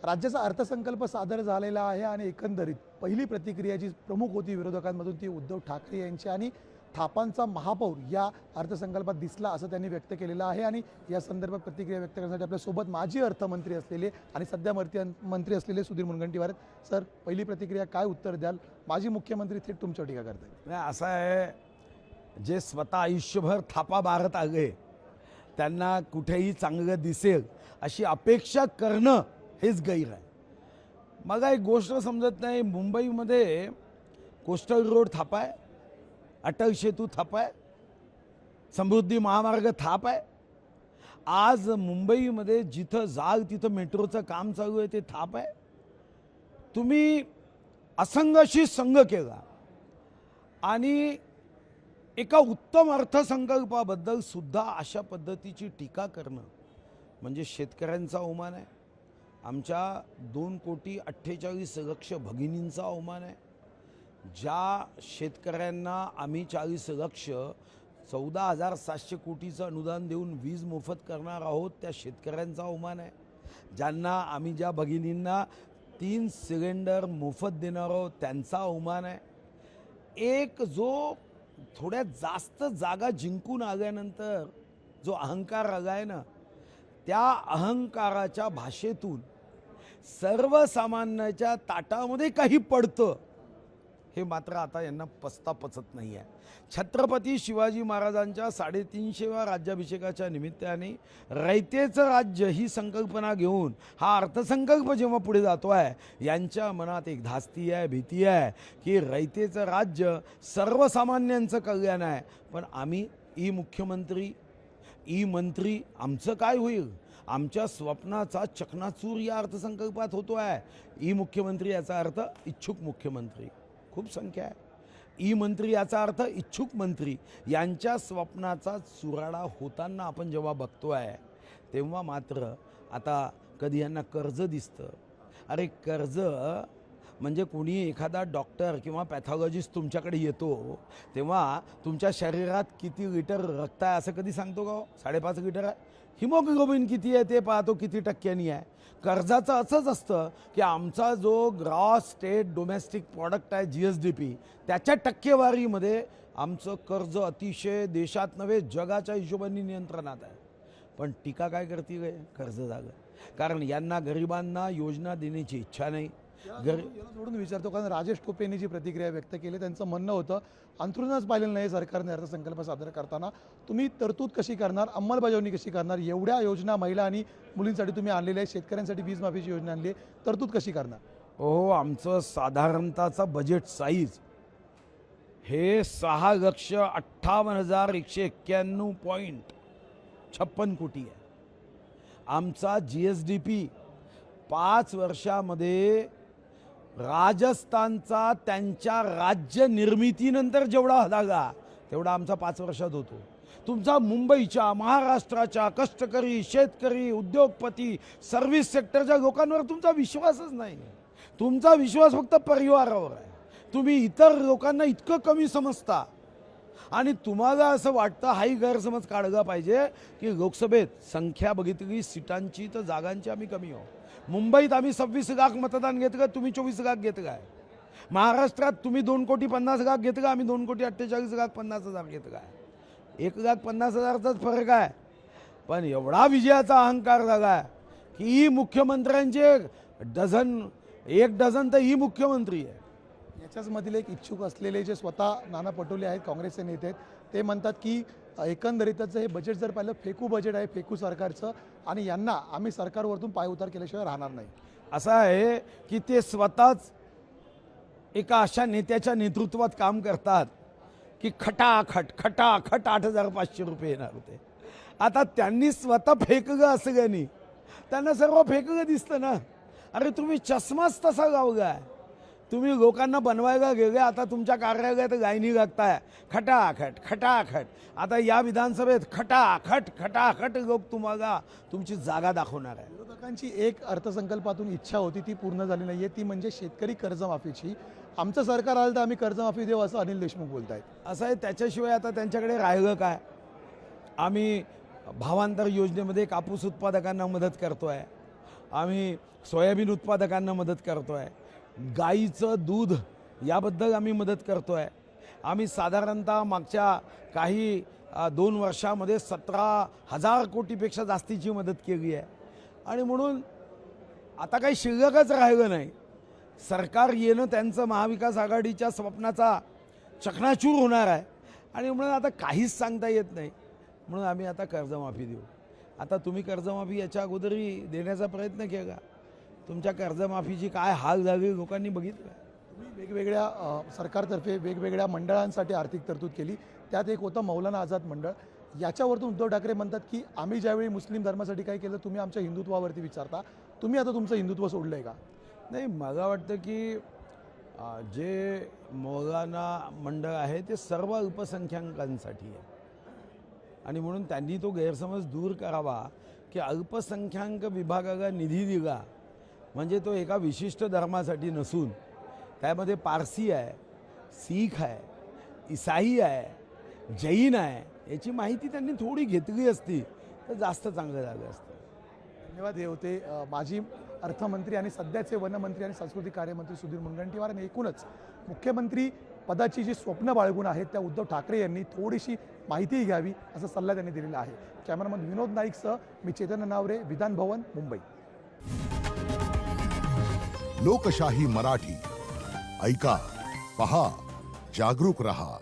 राज्याचा अर्थसंकल्प सादर झालेला आहे आणि एकंदरीत पहिली प्रतिक्रिया जी प्रमुख होती विरोधकांमधून ती उद्धव ठाकरे यांची आणि थापांचा महापौर या अर्थसंकल्पात दिसला असं त्यांनी व्यक्त केलेलं आहे। आणि या संदर्भात प्रतिक्रिया व्यक्त करण्यासाठी आपल्यासोबत माजी अर्थमंत्री असलेले आणि सध्या मंत्री असलेले सुधीर मुनगंटीवार आहेत। सर, पहिली प्रतिक्रिया काय उत्तर द्याल? माजी मुख्यमंत्री थेट तुमच्यावर टीका करतायत। नाही, असं आहे, जे स्वतः आयुष्यभर थापा मारत आले त्यांना कुठेही चांगलं दिसेल अशी अपेक्षा करणं हेच गैर आहे। मला एक गोष्ट समजत नाही, मुंबईमध्ये कोस्टल रोड थाप आहे, अटल सेतू थाप आहे, समृद्धी महामार्ग थाप आहे। आज मुंबईमध्ये जिथं जाल तिथं मेट्रोचं काम चालू आहे ते थाप आहे। तुम्ही असंघशी संघ केला आणि एका उत्तम अर्थसंकल्पाबद्दल सुद्धा अशा पद्धतीची टीका करणं म्हणजे शेतकऱ्यांचा अवमान आहे, आमच्या 2,48,00,000 भगिनींचा अवमान आहे। ज्या शेतकऱ्यांना आम्ही 40 लक्ष 14,700 कोटीचं अनुदान देऊन वीज मोफत करणार आहोत त्या शेतकऱ्यांचा अवमान आहे। ज्यांना आम्ही ज्या भगिनींना 3 सिलेंडर मोफत देणार आहोत त्यांचा अवमान आहे। एक जो थोड्या जास्त जागा जिंकून आल्यानंतर जो अहंकार आला आहे ना, त्या अहंकाराच्या भाषेतून सर्वसामान्याच्या ताटामध्ये काही पडतं हे मात्र आता यांना पचता पचत नाही आहे। छत्रपती शिवाजी महाराजांच्या 350व्या राज्याभिषेकाच्या निमित्ताने रयतेचं राज्य ही संकल्पना घेऊन हा अर्थसंकल्प जेव्हा पुढे जातो आहे यांच्या मनात एक धास्ती आहे, भीती आहे की रयतेचं राज्य सर्वसामान्यांचं कल्याण आहे, पण आम्ही मुख्यमंत्री मंत्री आमचं काय होईल? आमच्या स्वप्नाचा चकनाचूर या अर्थसंकल्पात होतो आहे। मुख्यमंत्री याचा अर्थ इच्छुक मुख्यमंत्री, खूप संख्या आहे। मंत्री याचा अर्थ इच्छुक मंत्री यांच्या स्वप्नाचा चुराडा होताना आपण जेव्हा बघतो आहे तेव्हा मात्र आता कधी यांना कर्ज दिसतं। अरे कर्ज म्हणजे कोणी एखादा डॉक्टर किंवा पॅथॉलॉजिस्ट तुमच्याकडे येतो तेव्हा तुमच्या शरीरात किती लिटर रक्त आहे असं कधी सांगतो का? 5.5 लिटर आहे। हिमोग्लोबिन किती आहे ते पाहतो, किती टक्क्यांनी आहे। कर्जाचं असंच असतं की आमचा जो ग्रॉस स्टेट डोमेस्टिक प्रॉडक्ट आहे GSDP त्याच्या टक्केवारीमध्ये आमचं कर्ज अतिशय देशात नव्हे जगाच्या हिशोबाने नियंत्रणात आहे। पण टीका काय करते? कर्ज झालं कारण यांना गरिबांना योजना देण्याची इच्छा नाही। याला जोडून विचारतो कारण राजेश टोपे यांनी जी प्रतिक्रिया व्यक्त केली त्यांचं म्हणणं होतं अंथरुणच पाहिलेलं नाही सरकारने अर्थसंकल्प सादर करताना, तुम्ही तरतूद कशी करणार, अंमलबजावणी कशी करणार? एवढ्या योजना महिला आणि मुलींसाठी तुम्ही आणलेल्या आहेत, शेतकऱ्यांसाठी वीज माफीची योजना आणली आहे, तरतूद कशी करणार? हो, आमचं साधारणतःचं बजेट साईज हे 6,58,191.56 कोटी आहे। आमचा GSDP 5 वर्षामध्ये राजस्थानचा त्यांच्या राज्य निर्मितीनंतर जेवढा झाला तेवढा आमचा 5 वर्षात होतो। तुमचा मुंबईच्या महाराष्ट्राच्या कष्टकरी शेतकरी उद्योगपती सर्व्हिस सेक्टरच्या लोकांवर तुमचा विश्वासच नाही। तुमचा विश्वास फक्त परिवारावर आहे। तुम्ही इतर लोकांना इतकं कमी समजता आणि तुम्हाला असं वाटतं, हाही गैरसमज काढला पाहिजे की लोकसभेत संख्या बघितली सीटांची तर जागांची आम्ही कमी आहोत। मुंबईत आम्ही 26 लाख मतदान घेतलं, तुम्ही 24 लाख घेतलं आहे। महाराष्ट्रात तुम्ही 2,50,00,000 घेतलं, आम्ही 2,48,50,000 घेतलं आहे। 1,50,000चाच फरक आहे, पण एवढा विजयाचा अहंकार झाला आहे की मुख्यमंत्र्यांचे एक डझन तर मुख्यमंत्री आहे। याच्याच मधील एक इच्छुक असलेले जे स्वतः नाना पटोले आहेत, काँग्रेसचे नेते आहेत, ते म्हणतात की एकंदरीतच हे बजेट जर पाहिलं फेकू बजेट आहे, फेकू सरकारचं, आणि यांना आम्ही सरकारवरतून पायउतार केल्याशिवाय राहणार नाही। असं आहे की ते स्वतःच एका अशा नेत्याच्या नेतृत्वात काम करतात की खटाखट 8,500 रुपये येणार होते। आता त्यांनी स्वतः फेकलं असं गाणी त्यांना सर्व फेकलं दिसतं ना। अरे तुम्ही चष्माच तसा लावला आहे, तुम्ही लोकांना बनवायला गेले, आता तुमच्या कार्यालयात गायनी लागताय खटाखट। आता या विधानसभेत खटाखट लोक तुम्हाला तुमची जागा दाखवणार आहे। विरोधकांची एक अर्थसंकल्पातून इच्छा होती ती पूर्ण झाली नाहीये, ती म्हणजे शेतकरी कर्जमाफीची। आमचं सरकार आलं तर आम्ही कर्जमाफी देऊ असं अनिल देशमुख बोलतायत। असं आहे, त्याच्याशिवाय आता त्यांच्याकडे राहिलं काय? आम्ही भावांतर योजनेमध्ये कापूस उत्पादकांना मदत करतोय, आम्ही सोयाबीन उत्पादकांना मदत करतो आहे, गाईचं दूध याबद्दल आम्ही मदत करतो आहे. आम्ही साधारणतः मागच्या काही 2 वर्षामध्ये 17,000 कोटीपेक्षा जास्तीची मदत केली आहे. आणि म्हणून आता काही शिल्लकच राहिलं नाही. सरकार येणं त्यांचं महाविकास आघाडीच्या स्वप्नाचा चकनाचूर होणार आहे. आणि म्हणून आता काहीच सांगता येत नाही. म्हणून आम्ही आता कर्जमाफी देऊ. आता तुम्ही कर्जमाफी याच्या अगोदरही देण्याचा प्रयत्न केला. तुमच्या कर्जमाफीची काय हाल झाली लोकांनी बघितलं. तुम्ही वेगवेगळ्या सरकारतर्फे वेगवेगळ्या मंडळांसाठी आर्थिक तरतूद केली. त्यात एक होतं मौलाना आझाद मंडळ. याच्यावरतून उद्धव ठाकरे म्हणतात की आम्ही ज्यावेळी मुस्लिम धर्मासाठी काय केलं तुम्ही आमच्या हिंदुत्वावरती विचारता. तुम्ही आता तुमचं हिंदुत्व सोडलं आहे का? नाही, मला वाटतं की जे मौलाना मंडळ आहे ते सर्व अल्पसंख्याकांसाठी आहे. आणि म्हणून त्यांनी तो गैरसमज दूर करावा की अल्पसंख्याक विभागाला निधी दिला म्हणजे तो एका विशिष्ट धर्मासाठी नसून त्यामध्ये पारसी आहे, सीख आहे, ईसाई आहे, जैन आहे, याची माहिती त्यांनी थोडी घेतली असती तर जास्त चांगलं झालं असतं. धन्यवाद. हे होते माजी अर्थमंत्री आणि सध्याचे वनमंत्री आणि सांस्कृतिक कार्यमंत्री सुधीर मुनगंटीवार. आणि एकूणच मुख्यमंत्री पदाची जी स्वप्न बाळगून आहेत त्या उद्धव ठाकरे यांनी थोडीशी माहिती घ्यावी असा सल्ला त्यांनी दिलेला आहे. कॅमेरामन विनोद नाईकसह मी चैतन्य नावरे, विधान भवन, मुंबई. लोकशाही मराठी ऐका, पहा, जागरूक रहा.